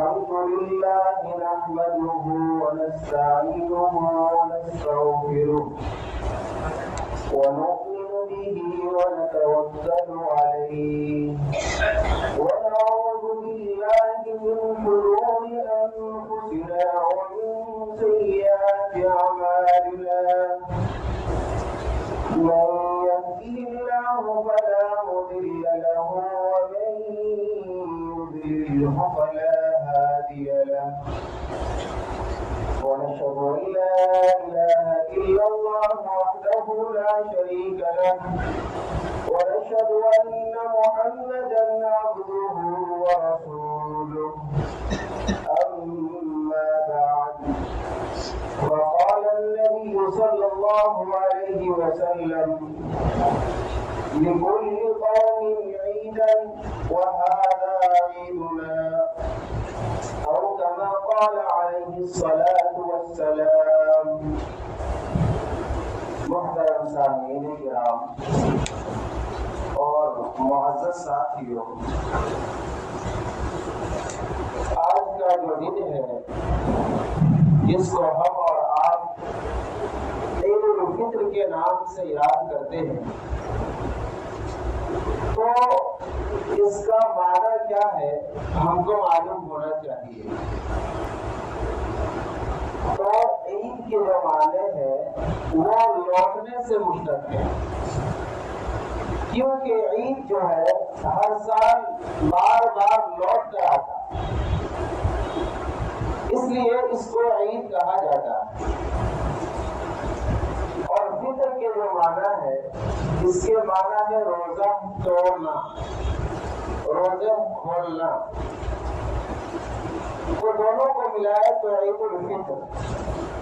الحمد لله نحمده ونستعينه ونستغفره ونؤمن به ونتوكل عليه ونعوذ بالله من شرور أنفسنا ومن سيئات أعمالنا من يهده الله فلا مضل له ومن يضلله فلا هادي له ونشهد أن لا إله إلا الله وحده لا شريك له ونشهد أن محمدا عبده ورسوله أما بعد فقال النبي صلى الله عليه وسلم لكل قوم عيدا وهذا عيدنا أو كما قال عليه الصلاة والسلام. محترم سامعین کرام اور معزز ساتھیوں، آج کا جو دن ہے جس کو ہم اور آپ عید الفطر کے نام سے یاد کرتے ہیں، تو اس کا معنی کیا ہے ہم کو معلوم ہونا چاہیے. تو عید کے جو معنی ہے وہ لوٹنے سے مشتق ہے، کیونکہ عید جو ہے ہر سال بار بار لوٹ کر آتا، اس لیے اس کو عید کہا جاتا ہے. اور فطر کے جو معنی ہے اس کے معنی ہے روزہ توڑنا، روزے کھولنا. وہ دونوں کو ملائے تو عید الفطر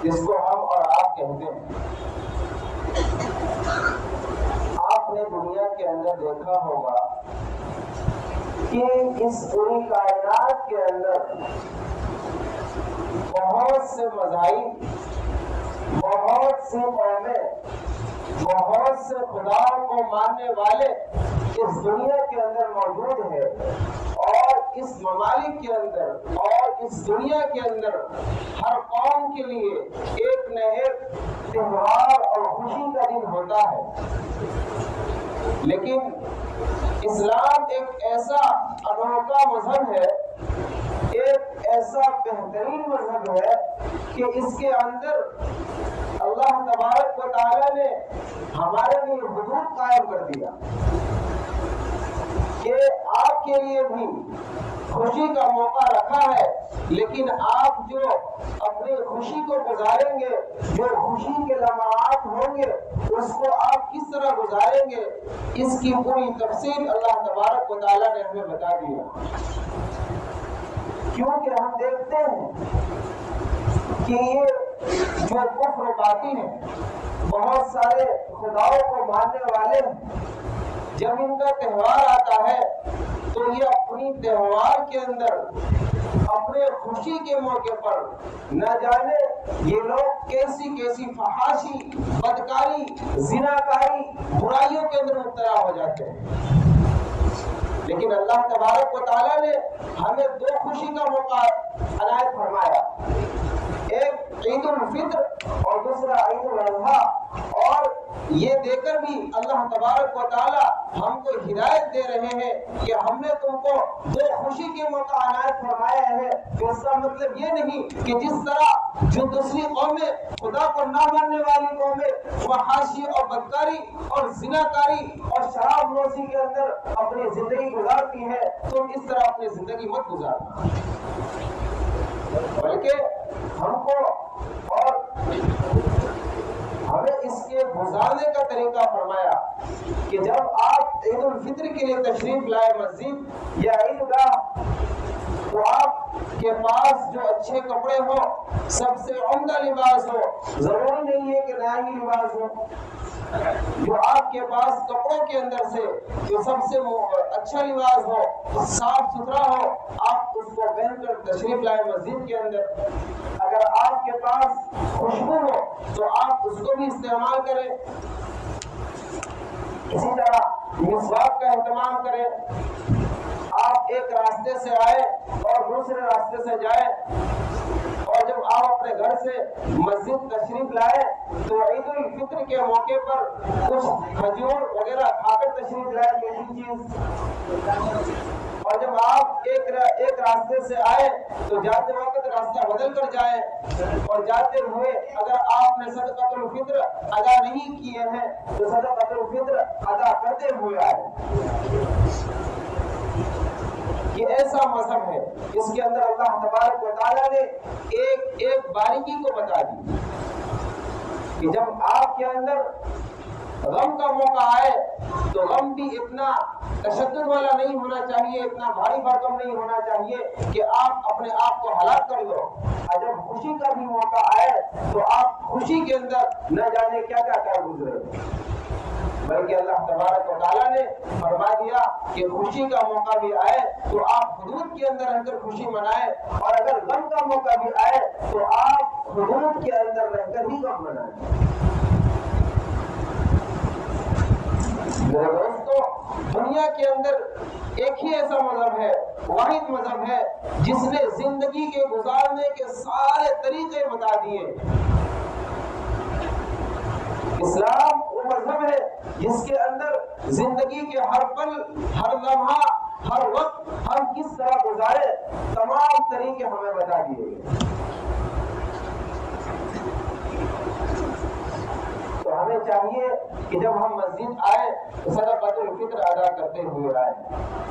جس کو ہم اور آپ کہتے ہیں. آپ نے دنیا کے اندر دیکھا ہوگا کہ اس پوری کائنات کے اندر بہت سے مذاہب، بہت سے قومیں، بہت سے خداؤں کو ماننے والے اس دنیا کے اندر موجود ہے. اور اس ممالک کے اندر اور اس دنیا کے اندر ہر قوم کے لیے ایک نہ ایک تہوار اور خوشی کا دن ہوتا ہے. لیکن اسلام ایک ایسا انوکھا مذہب ہے، ایک ایسا بہترین مذہب ہے کہ اس کے اندر اللہ تبارک و تعالی نے ہمارے لیے حدود قائم کر دیا کہ آپ کے لیے بھی خوشی کا موقع رکھا ہے، لیکن آپ جو اپنی خوشی کو گزاریں گے، جو خوشی کے لمحات ہوں گے، اس کو آپ کس طرح گزاریں گے، اس کی پوری تفصیل اللہ تبارک و تعالی نے ہمیں بتا دیا. کیونکہ ہم دیکھتے ہیں کہ یہ جو کفر باطل ہیں، بہت سارے خداؤں کو ماننے والے ہیں، جب ان کا تہوار آتا ہے تو یہ اپنی تہوار کے اندر اپنے خوشی کے موقع پر نہ جانے یہ لوگ کیسی کیسی فحاشی، بدکاری، زناکاری، برائیوں کے اندر مبتلا ہو جاتے ہیں. لیکن اللہ تبارک و تعالیٰ نے ہمیں دو خوشی کا موقع عنایت فرمایا، ایک عید الفطر اور دوسرا عید الاضحیٰ. اور یہ دے کر بھی اللہ تبارک و تعالی ہم کو ہدایت دے رہے ہیں کہ ہم نے تم کو دو خوشی کے موقع عنایت فرمایا ہے. تو اس کا مطلب یہ نہیں کہ جس طرح جو دوسری قومیں، خدا کو نہ ماننے والی قومیں فحاشی اور بدکاری اور زناکاری اور شراب نوشی کے اندر اپنی زندگی گزارتی ہے، تم اس طرح اپنی زندگی مت گزارنا، بلکہ ہم کو اور ہمیں اس کے گزارنے کا طریقہ فرمایا کہ جب آپ عید الفطر کے لیے تشریف لائے مسجد یا عیدگاہ، تو آپ کے پاس جو اچھے کپڑے ہو، سب سے عمدہ لباس ہو، ضروری نہیں ہے کہ نیا ہی لباس ہو، جو آپ کے پاس کپڑوں کے اندر سے جو سب سے اچھا لباس ہو، صاف ستھرا ہو، آپ اس کو پہن کر تشریف لائے مسجد کے اندر. اگر آپ کے پاس خوشبو ہو تو آپ اس کو بھی استعمال کریں. اسی طرح مسواک کا اہتمام کریں. آپ ایک راستے سے آئے اور دوسرے راستے سے جائیں، اور جب آپ اپنے گھر سے مسجد تشریف لائے تو عید الفطر کے موقع پر کچھ کھجور وغیرہ کھا کر تشریف لائے میٹھی چیز، اور جب آپ ایک راستے سے آئے تو جاتے وقت راستہ بدل کر جائیں، اور جاتے ہوئے اگر آپ نے صدقۃ الفطر ادا نہیں کیے ہیں تو صدقۃ الفطر ادا کرتے ہوئے آئے۔ یہ ایسا مذہب ہے، اس کے اندر اللہ تبارک و تعالیٰ نے ایک باریکی کو بتا دی کہ جب آپ کے اندر غم کا موقع آئے تو غم بھی اتنا تشدد والا نہیں ہونا چاہیے، اتنا بھاری بھرکم نہیں ہونا چاہیے کہ آپ اپنے آپ کو ہلاک کر لو، اور جب خوشی کا بھی موقع آئے تو آپ خوشی کے اندر نہ جانے کیا کیا کر گزرے، بلکہ اللہ تبارک و تعالیٰ نے فرما دیا کہ خوشی کا موقع بھی آئے تو آپ حدود کے اندر رہ کر خوشی منائیں، اور اگر غم کا موقع بھی آئے تو آپ حدود کے اندر رہ کر ہی غم منائیں۔ میرے دوستو، دنیا کے اندر ایک ہی ایسا مذہب ہے، واحد مذہب ہے جس نے زندگی کے گزارنے کے سارے طریقے بتا دیے۔ اسلام وہ مذہب ہے جس کے اندر زندگی کے ہر پل، ہر لمحہ، ہر وقت ہم کس طرح گزارے تمام طریقے ہمیں بتا دیے گئے۔ تو ہمیں چاہیے کہ جب ہم مسجد آئے تو صدقۃ الفطر ادا کرتے ہوئے آئے،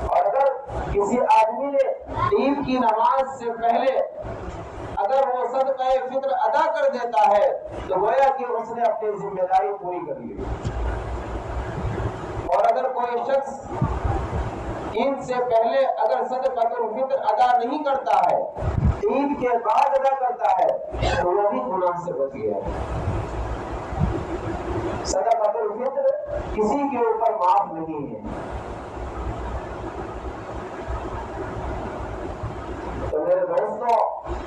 اور اگر کسی آدمی نے عید کی نماز سے پہلے اگر وہ صدقہ فطر ادا کر دیتا ہے تو گویا کہ اس نے اپنی ذمہ داری پوری کر لی، اور اگر کوئی شخص عید سے پہلے اگر صدقۃ الفطر ادا نہیں کرتا ہے، عید کے بعد ادا کرتا ہے تو وہ بھی گناہ سے بچ گیا۔ صدقۃ الفطر کسی کے اوپر معاف نہیں ہے۔ تو میرے دوستوں،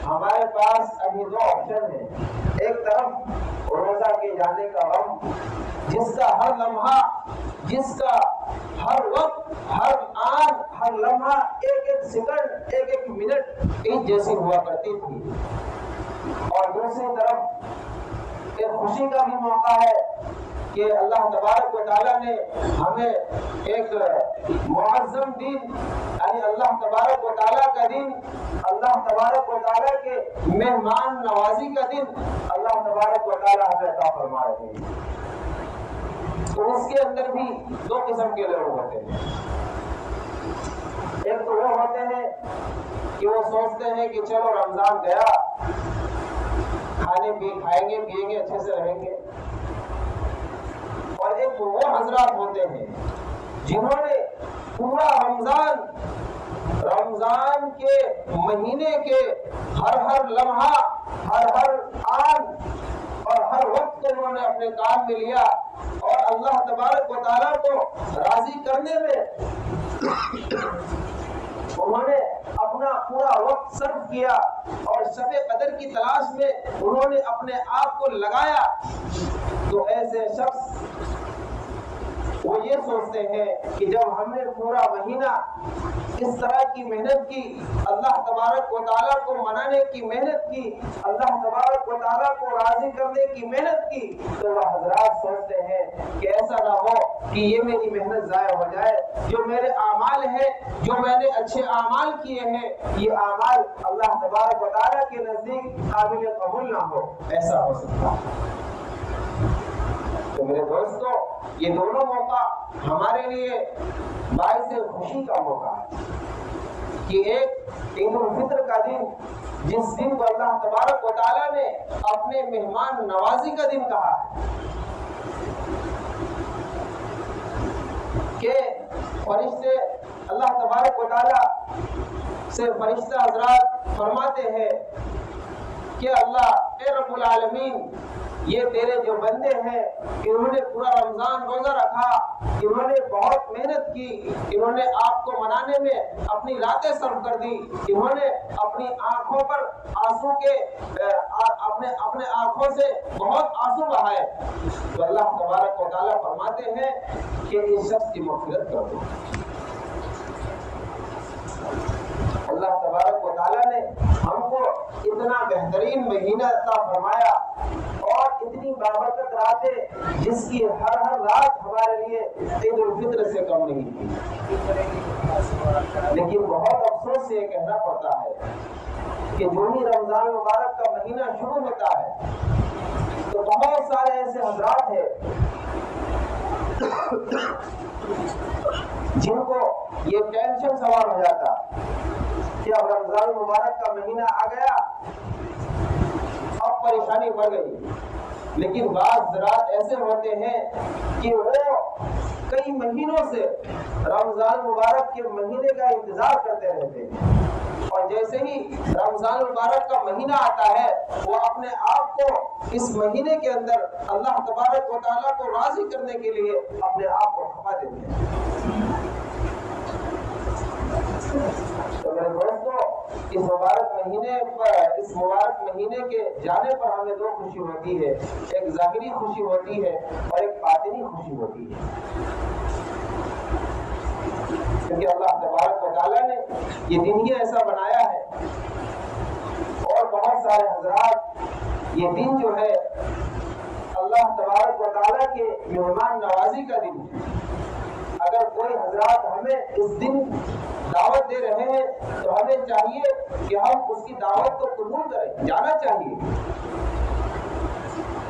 ہمارے پاس ابھی دو آپشن ہیں، ایک طرف روزہ کے جانے کا غم جس کا ہر لمحہ، جس کا ہر وقت، ہر آن، ہر لمحہ، ایک ایک سیکنڈ، ایک ایک منٹ عید جیسی ہوا کرتی تھی، اور دوسری طرف ایک خوشی کا بھی موقع ہے کہ اللہ تبارک و تعالیٰ نے ہمیں ایک معظم دن، یعنی اللہ تبارک و تعالیٰ کا دن، اللہ تبارک و تعالیٰ کے مہمان نوازی کا دن اللہ تبارک و تعالیٰ ہمیں عطا فرما رہے ہیں۔ تو اس کے اندر بھی دو قسم کے لوگ ہوتے ہیں، ایک تو وہ ہوتے ہیں کہ وہ سوچتے ہیں کہ چلو رمضان گیا، کھائیں گے پیئیں گے، اچھے سے رہیں گے، اور ایک وہ حضرات ہوتے ہیں جنہوں نے پورا رمضان کے مہینے کے ہر لمحہ، ہر آن اور ہر وقت کو انہوں نے اپنے کام میں لیا، اور اللہ تبارک و تعالیٰ کو راضی کرنے میں انہوں نے اپنا پورا وقت صرف کیا، اور شب قدر کی تلاش میں انہوں نے اپنے آپ کو لگایا۔ تو ایسے شخص وہ یہ سوچتے ہیں کہ جب ہم نے پورا مہینہ اس طرح کی محنت کی، اللہ تبارک و تعالیٰ کو منانے کی محنت کی، اللہ تبارک و تعالیٰ کو راضی کرنے کی محنت کی، تو وہ حضرات سوچتے ہیں کہ ایسا نہ ہو کہ یہ میری محنت ضائع ہو جائے، جو میرے اعمال ہیں، جو میں نے اچھے اعمال کیے ہیں، یہ اعمال اللہ تبارک و تعالیٰ کے نزدیک قابل قبول نہ ہو، ایسا ہو سکتا ہے۔ تو میرے دوستو، یہ دونوں موقع ہمارے لیے باعث خوشی کا موقع ہے کہ ایک عید الفطر کا دن، جس دن کو اللہ تبارک و تعالیٰ نے اپنے مہمان نوازی کا دن کہا ہے، کہ فرشتے اللہ تبارک و تعالیٰ سے فرشتہ حضرات فرماتے ہیں کہ اللہ اے رب العالمین، یہ تیرے جو بندے ہیں انہوں نے پورا رمضان روزہ رکھا، انہوں نے بہت محنت کی، انہوں نے آپ کو منانے میں اپنی راتیں صرف کر دی، انہوں نے اپنی آنکھوں پر آنسو کے اپنے آنکھوں سے بہت آنسو بہائے، تو اللہ تبارک و تعالیٰ فرماتے ہیں کہ اس شخص کی مغفرت کر دو۔ اللہ تبارک و تعالیٰ نے ہم کو اتنا بہترین مہینہ عطا فرمایا اور اتنی بابرکت راتیں جس کی ہر رات ہمارے لیے عید الفطر سے کم نہیں تھی. لیکن بہت افسوس سے یہ کہنا پڑتا ہے کہ جو ہی رمضان مبارک کا مہینہ شروع ہوتا ہے تو بہت سارے ایسے حضرات ہیں جن کو یہ ٹینشن سوار ہو جاتا کہ اب رمضان مبارک کا مہینہ آ گیا، اب پریشانی بڑھ گئی. لیکن بعض حضرات ایسے ہوتے ہیں کہ وہ کئی مہینوں سے رمضان مبارک کے مہینے کا انتظار کرتے رہتے ہیں، اور جیسے ہی رمضان مبارک کا مہینہ آتا ہے وہ اپنے آپ کو اس مہینے کے اندر اللہ تبارک و تعالیٰ کو راضی کرنے کے لیے اپنے آپ کو کھپا دیتے ہیں. تو میرے دوستو، اس مبارک مہینے کے جانے پر ہمیں دو خوشی ہوتی ہے، ایک ظاہری خوشی ہوتی ہے اور ایک باطنی خوشی ہوتی ہے. کیونکہ اللہ تبارک و تعالیٰ نے یہ دن ہی ایسا بنایا ہے، اور بہت سارے حضرات یہ دن جو ہے اللہ تبارک و تعالیٰ کے مہمان نوازی کا دن ہے. اگر کوئی حضرات ہمیں اس دن دعوت دے رہے ہیں تو ہمیں چاہیے کہ ہم اس کی دعوت کو قبول کریں، جانا چاہیے،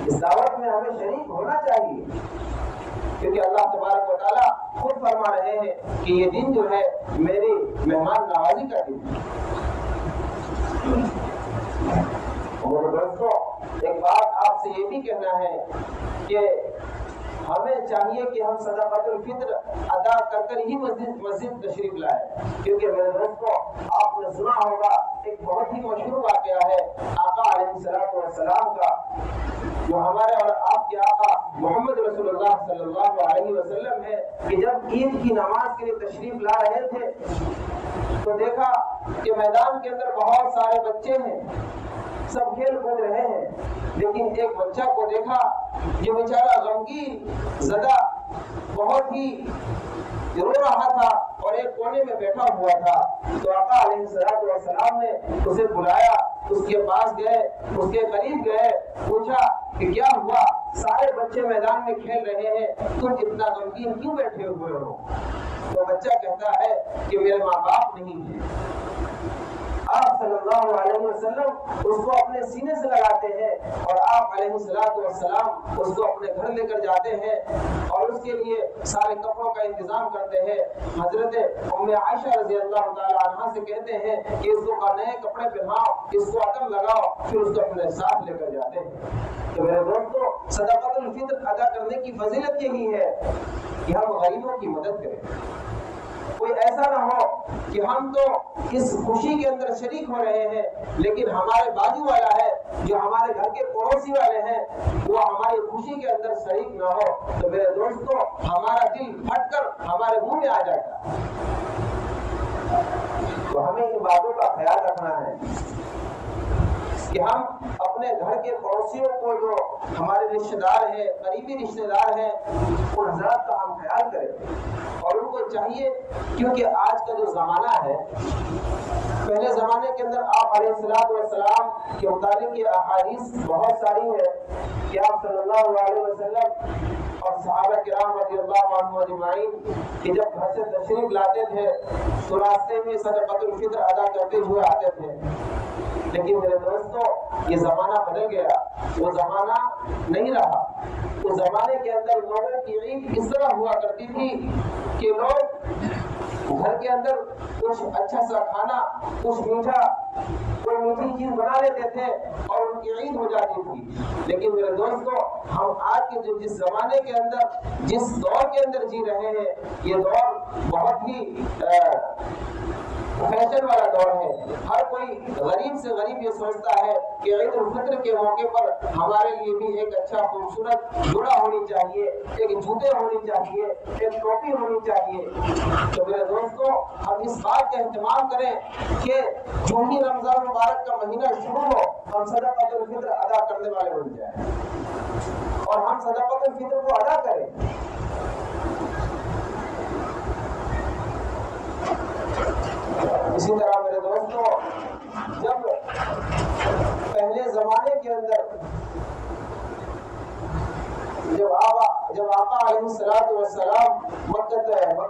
اس دعوت میں ہمیں شریک ہونا چاہیے. کیونکہ اللہ تبارک و تعالیٰ خود فرما رہے ہیں کہ یہ دن جو ہے میری مہمان نوازی کا دن ہے. میرے دوستوں، ایک بات آپ سے یہ بھی کہنا ہے کہ ہمیں چاہیے کہ ہم صدقۃ الفطر ادا کر کر ہی مسجد تشریف لائیں. کیونکہ میرے دوستوں، آپ نے سنا ہوگا ایک بہت ہی مشہور واقعہ ہے آقا علیہ الصلوۃ والسلام کا، جو ہمارے اور آپ کے آقا محمد رسول اللہ صلی اللہ علیہ وسلم ہے، کہ جب عید کی نماز کے لیے تشریف لا رہے تھے تو دیکھا کہ میدان کے اندر بہت سارے بچے ہیں، سب کھیل کود رہے ہیں، لیکن ایک بچہ کو دیکھا جو بیچارہ غمگین زدہ بہت ہی رو رہا تھا اور ایک کونے میں بیٹھا ہوا تھا. تو آقا علیہ الصلوۃ والسلام نے اسے بلایا، اس کے پاس گئے، اس کے قریب گئے، پوچھا کہ کیا ہوا، سارے بچے میدان میں کھیل رہے ہیں، تم اتنا غمگین کیوں بیٹھے ہوئے ہو؟ تو بچہ کہتا ہے کہ میرے ماں باپ نہیں ہیں. آپ صلی اللہ علیہ وسلم اس کو اپنے سینے سے لگاتے ہیں اور آپ علیہ السلام اس کو اپنے گھر لے کر جاتے ہیں اور اس کے لیے سارے کپڑوں کا انتظام کرتے ہیں. حضرت ام عائشہ رضی اللہ تعالی عنہا سے کہتے ہیں کہ اس کو نئے کپڑے پہناؤ، اس کو عطر لگاؤ، پھر اس کو اپنے ساتھ لے کر جاتے ہیں. تو میرے دوستو، صدقۃ الفطر ادا کرنے کی فضیلت یہی ہے کہ ہم غریبوں کی مدد کریں. کوئی ایسا نہ ہو کہ ہم تو اس خوشی کے اندر شریک ہو رہے ہیں لیکن ہمارے بازو والا ہے جو ہمارے گھر کے پڑوسی والے ہیں وہ ہماری خوشی کے اندر شریک نہ ہو. تو میرے دوستو، ہمارا دل پھٹ کر ہمارے منہ میں آ جاتا ہے. تو ہمیں ان باتوں کا خیال رکھنا ہے کہ ہم اپنے گھر کے پڑوسیوں کو، جو ہمارے رشتہ دار ہیں، قریبی رشتہ دار ہیں، ان حضرات کا ہم خیال کریں. اور ان کو چاہیے، کیونکہ آج کا جو زمانہ ہے، پہلے زمانے کے اندر آپ علیہ السلام کے متعلق یہ احادیث بہت ساری ہے کہ آپ صلی اللہ علیہ وسلم اور صحابہ کرام رضی اللہ عنہم اجمعین کہ جب گھر سے تشریف لاتے تھے تو راستے میں صدقۃ الفطر ادا کرتے ہوئے آتے تھے. لیکن میرے دوستو، یہ زمانہ بدل گیا، وہ زمانہ نہیں رہا. اس زمانے کے اندر لوگوں کی عید اس طرح ہوا کرتی تھی کہ لوگ گھر کے اندر کچھ اچھا سا کھانا، کچھ میٹھا، کوئی میٹھی چیز بنا لیتے تھے اور ان کی عید ہو جاتی تھی. لیکن میرے دوستو، ہم آج کے جس زمانے کے اندر، جس دور کے اندر جی رہے ہیں، یہ دور بہت ہی فیشن والا دور ہے. ہر کوئی غریب سے غریب یہ سوچتا ہے کہ عید الفطر کے موقع پر ہمارے لیے بھی ایک اچھا خوبصورت جوڑا ہونی چاہیے، ایک جوتے ہونی چاہیے، ایک ٹوپی ہونی چاہیے. تو میرے دوستو، ہم اس بات کا اہتمام کریں کہ جو ہی رمضان مبارک کا مہینہ شروع ہو ہم صدقۃ الفطر ادا کرنے والے بن جائیں اور ہم صدقۃ الفطر کو ادا کریں. اسی طرح میرے دوستوں، جب پہلے زمانے کے اندر جب آقا علیہ الصلوۃ والسلام مکہ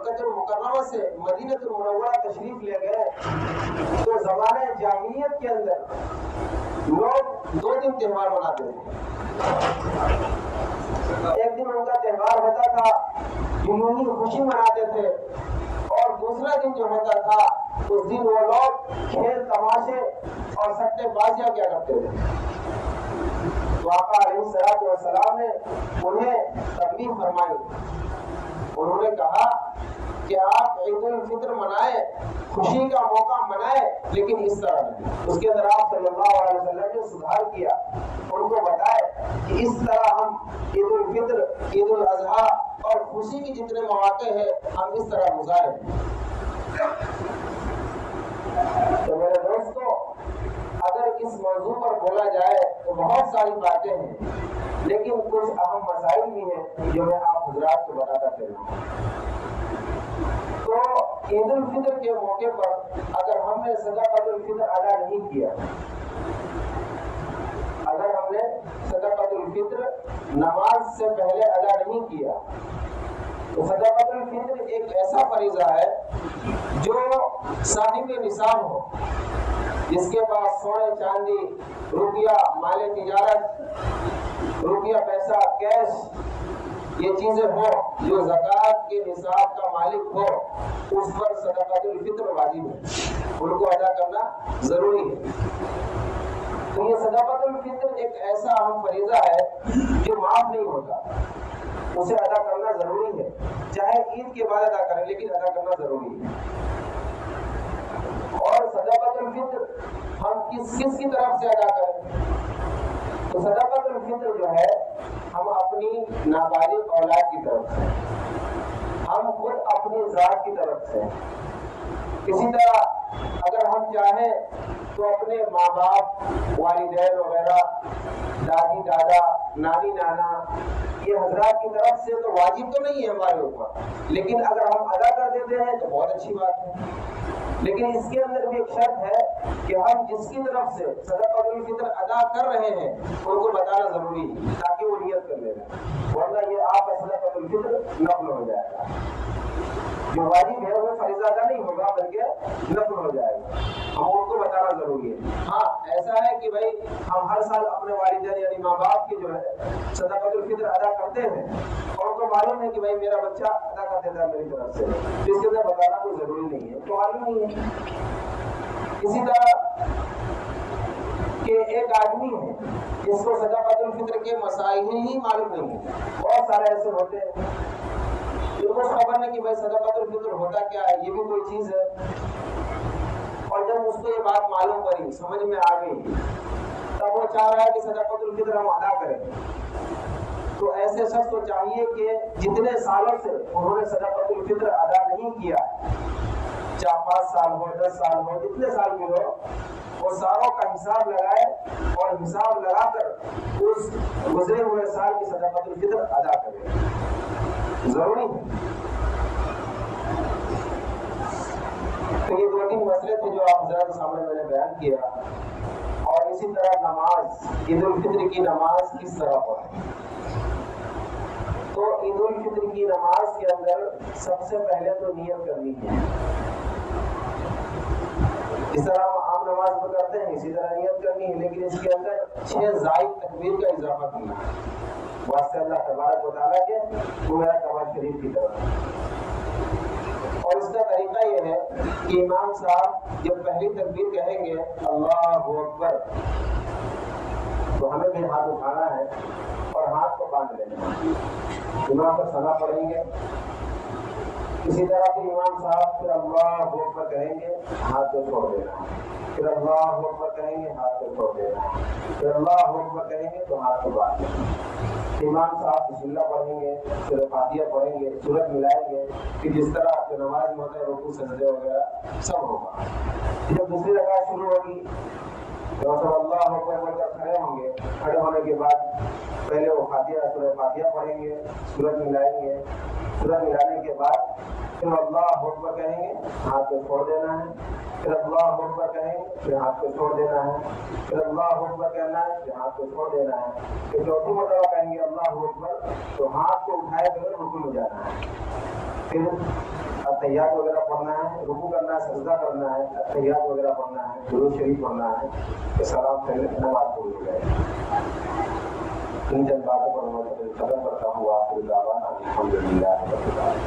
المکرمہ سے مدینہ المنورہ تشریف لے گئے تو زمانہ جاہلیت کے اندر لوگ 2 دن تہوار مناتے تھے۔ ایک دن ان کا تہوار ہوتا تھا، جنونی خوشی مناتے تھے، اور دوسرا دن جو ہوتا تھا اس دن وہ لوگ کھیل تماشے اور سٹے بازیاں کیا کرتے تھے۔ تو آقا علیہ الصلوۃ والسلام نے انہیں تکلیف فرمائی، انہوں نے کہا کہ آپ عید الفطر منائیں، خوشی کا موقع منائیں، لیکن اس طرح نہیں۔ اس کے اندر آپ صلی اللہ علیہ وسلم نے سدھار کیا، ان کو بتائے کہ اس طرح ہم عید الفطر، عید الاضحیٰ اور خوشی کے جتنے مواقع ہیں ہم اس طرح گزاریں۔ تو میرے دوستو، اگر اس موضوع پر بولا جائے تو بہت ساری باتیں ہیں، لیکن کچھ اہم مسائل بھی ہیں جو میں آپ حضرات کو بتاتا چلوں۔ تو عید الفطر کے موقع پر اگر ہم نے صدقۃ الفطر ادا نہیں کیا، اگر ہم نے صدقۃ الفطر نماز سے پہلے ادا نہیں کیا، تو صدقۃ الفطر ایک ایسا فریضہ ہے جو صاحب نصاب ہو، جس کے پاس سونے چاندی، روپیہ، مال تجارت، روپیہ پیسہ کیش، یہ چیزیں ہوں جو زکوٰۃ کے نصاب کا مالک ہو، اس پر صدقۃ الفطر واجب ہے، ان کو ادا کرنا ضروری ہے۔ تو یہ صدقۃ الفطر ایک ایسا اہم فریضہ ہے جو معاف نہیں ہوتا، اسے ادا کرنا ضروری ہے، چاہے عید کے بعد ادا کریں لیکن ادا کرنا ضروری ہے۔ اور صدقۃ الفطر ہم کس کی طرف سے ادا کریں؟ تو صدقۃ الفطر جو ہے ہم اپنی نابالغ اولاد کی طرف سے، ہم خود اپنی ذات کی طرف سے، اسی طرح اگر ہم چاہیں تو اپنے ماں باپ، والدین وغیرہ، دادی دادا، نانی نانا، یہ حضرات کی طرف سے تو واجب تو نہیں ہے ہمارے اوپر، لیکن اگر ہم ادا کر دیتے ہیں تو بہت اچھی بات ہے۔ لیکن اس کے اندر بھی ایک شرط ہے کہ ہم جس کی طرف سے صدقۃ الفطر ادا کر رہے ہیں ان کو بتانا ضروری ہے تاکہ وہ نیت کر لے، ورنہ یہ آپ کا صدقۃ الفطر نفل ہو جائے گا، جو واجب ہے وہ فریضہ ادا نہیں ہوگا بلکہ نفل ہو جائے گا، ہم ان کو بتانا ضروری ہے۔ ہاں ایسا ہے کہ بھائی ہم ہر سال اپنے والدین یعنی ماں باپ کی جو ہے صدقۃ الفطر ادا کرتے ہیں اور ان کو معلوم ہے کہ بھائی میرا بچہ ادا کر دیتا ہے میری طرف سے، اس کے اندر بتانا کوئی ضروری نہیں ہے، تو معلوم نہیں ہے۔ اسی طرح کہ ایک آدمی ہے جس کو صدقۃ الفطر کے مسائل ہی معلوم نہیں ہے، بہت سارے ایسے ہوتے ہیں جو کچھ خبر نہیں کہ بھائی صدقۃ الفطر ہوتا کیا ہے، یہ بھی کوئی چیز ہے، اور جب اس کو یہ بات معلوم پڑی، سمجھ میں آ گئی، تب وہ چاہ رہا ہے کہ صدقۃ الفطر ہم ادا کریں۔ تو ایسے شخص کو چاہیے کہ جتنے سالوں سے انہوں نے صدقۃ الفطر ادا نہیں کیا، چاہے 5 سال ہو، 10 سال ہو، جتنے سال بھی ہو، وہ سالوں کا حساب لگائے اور حساب لگا کر اس گزرے ہوئے سال کی صدقۃ الفطر ادا کرے، ضروری ہے۔ تو یہ 2-3 مسئلے تھے جو آپ حضرات کے سامنے میں نے بیان کیا، اور اسی طرح نماز، عید الفطر کی نماز کس طرح پڑھیں؟ تو عید الفطر کی نماز کے اندر سب سے پہلے تو نیت کرنی ہے، اس طرح ہم عام نماز میں کرتے ہیں اسی طرح نیت کرنی ہے، لیکن اس کے اندر 6 زائد تکبیر کا اضافہ کرنا ہے واسطے اللہ تبارک و تعالیٰ کے میرا کعبہ شریف کی طرف۔ اور اس کا طریقہ یہ ہے کہ امام صاحب جب پہلی تکبیر کہیں گے اللہ اکبر، تو ہمیں بھی ہاتھ اٹھانا ہے اور ہاتھ کو باندھ لینا ہے، امام پر ثنا پڑھیں گے، اسی طرح پھر امام صاحب پھر اللہ اکبر کہیں گے، ہاتھ کو چھوڑ دینا ہے، پھر اللہ اکبر کہیں گے، ہاتھ کو چھوڑ دینا ہے، پھر اللہ اکبر کہیں گے تو ہاتھ کو باندھ دینا ہے۔ امام صاحب بسم اللہ پڑھیں گے، پھر فاتحہ پڑھیں گے، سورت ملائیں گے، کہ جس طرح جو نماز میں ہوتا ہے رکوع سجدے وغیرہ سب ہوگا۔ جب دوسری رکعت شروع ہوگی تو سب اللہ اکبر بول کر کھڑے ہوں گے، کھڑے ہونے کے بعد پہلے وہ فاتحہ سورہ فاتحہ پڑھیں گے، سورت ملائیں گے، سورت ملانے کے بعد پھر اللہ اکبر کہیں گے، ہاتھ کو چھوڑ دینا ہے، پھر اللہ اکبر کہیں گے، پھر ہاتھ کو چھوڑ دینا ہے، پھر اللہ اکبر کہنا ہے، پھر ہاتھ کو چھوڑ دینا ہے، پھر چوتھی مرتبہ کہیں گے اللہ اکبر تو ہاتھ کو اٹھائے بغیر رکوع میں جانا ہے، پھر اتحیات وغیرہ پڑھنا ہے، رکوع کرنا ہے، سجدہ کرنا ہے، اتحیات وغیرہ پڑھنا ہے، درود شریف پڑھنا ہے، پھر سلام پھیرنے نماز پوری ہو جائے گی۔ ان جذباتوں پر ختم کرتا ہوں، آخر دعوانا الحمدللہ رب العالمین۔